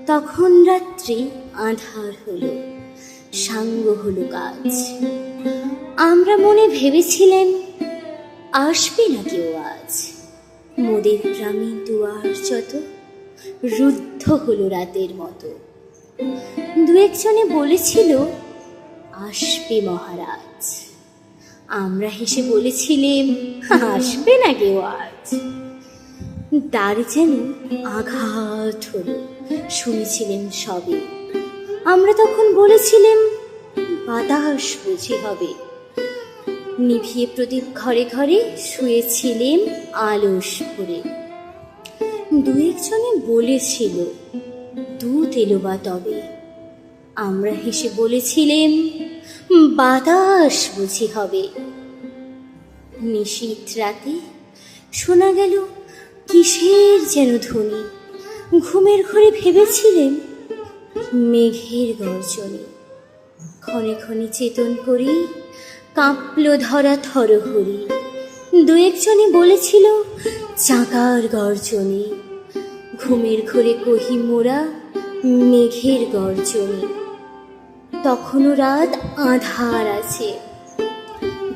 তখন রাত্রি আঁধার হলো, সাঙ্গ হলো কাজ। আমরা মনে ভেবেছিলেন আসবে না কেউ আজ। মোদের গ্রামে দুয়ার যত রুদ্ধ হলো রাতের মতো। দু একজনে বলেছিল আসবে মহারাজ। আমরা হেসে বলেছিলেম আসবে না কেউ আজ। দ্বার যেন আঘাত হলো, শুনেছিলেন সবে। আমরা তখন বলেছিলেম বাতাস বুঝি হবে। নিভিয়ে প্রদীপ ঘরে ঘরে শুয়েছিলেম আলস ভরে। দু একজনে বলেছিল দুধ এলো বা তবে। আমরা হেসে বলেছিলেম বাতাস বুঝি হবে। নিশীথ রাতে শোনা গেল কিসের যেন ধ্বনি। ঘুমের ঘরে ভেবেছিলেন মেঘের গর্জনে। ক্ষণে ক্ষণে চেতন করি কাঁপল ধরা থরহরি। দু একজনে বলেছিল চাকার গর্জনে। ঘুমের ঘরে কহি মোরা মেঘের গর্জনে। তখনও রাত আঁধার আছে।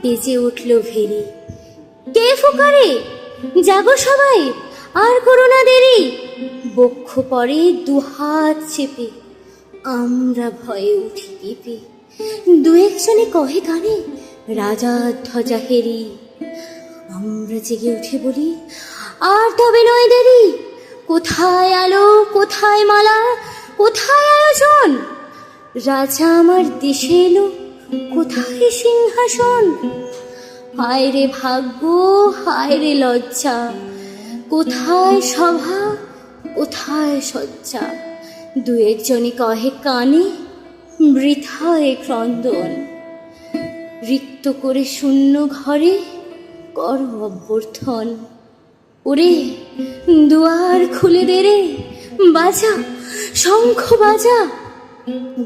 বেজে উঠল ভেরি। কে ফুকারে? জাগো সবাই, আর করো না দেরি। বক্ষ পরে দুহাত চেপে আমরা ভয়ে উঠি কেঁপে। দু একজনে কহে কানে রাজার ধ্বজা হেরি। আমরা জেগে উঠে বলি আর তবে নয় দেরি। কোথায় আলো, কোথায় মালা, কোথায় আয়োজন? রাজা আমার দেশে এলো, কোথায় সিংহাসন? হায় রে ভাগ্য, হায় রে লজ্জা, কোথায় সভা, কোথায় শয্যা? দু একজনে কহে কানে বৃথায় ক্রন্দন। রিক্ত করে শূন্য ঘরে কর অভ্যর্থন। ওরে দুয়ার খুলে দে রে, বাজা শঙ্খ বাজা।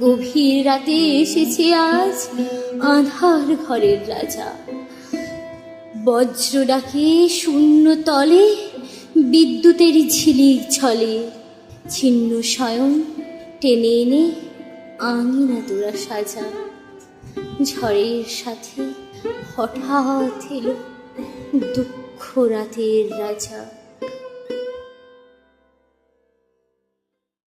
গভীর রাতে এসেছে আজ আঁধার ঘরের রাজা। বজ্র ডাকে শূন্য তলে, বিদ্যুতের ঝিলিক ছলে। ছিন্ন শয়ন টেনে এনে আঙিনা তোরা সাজা। ঝড়ের সাথে হঠাৎ এলো দুঃখ রাতের রাজা।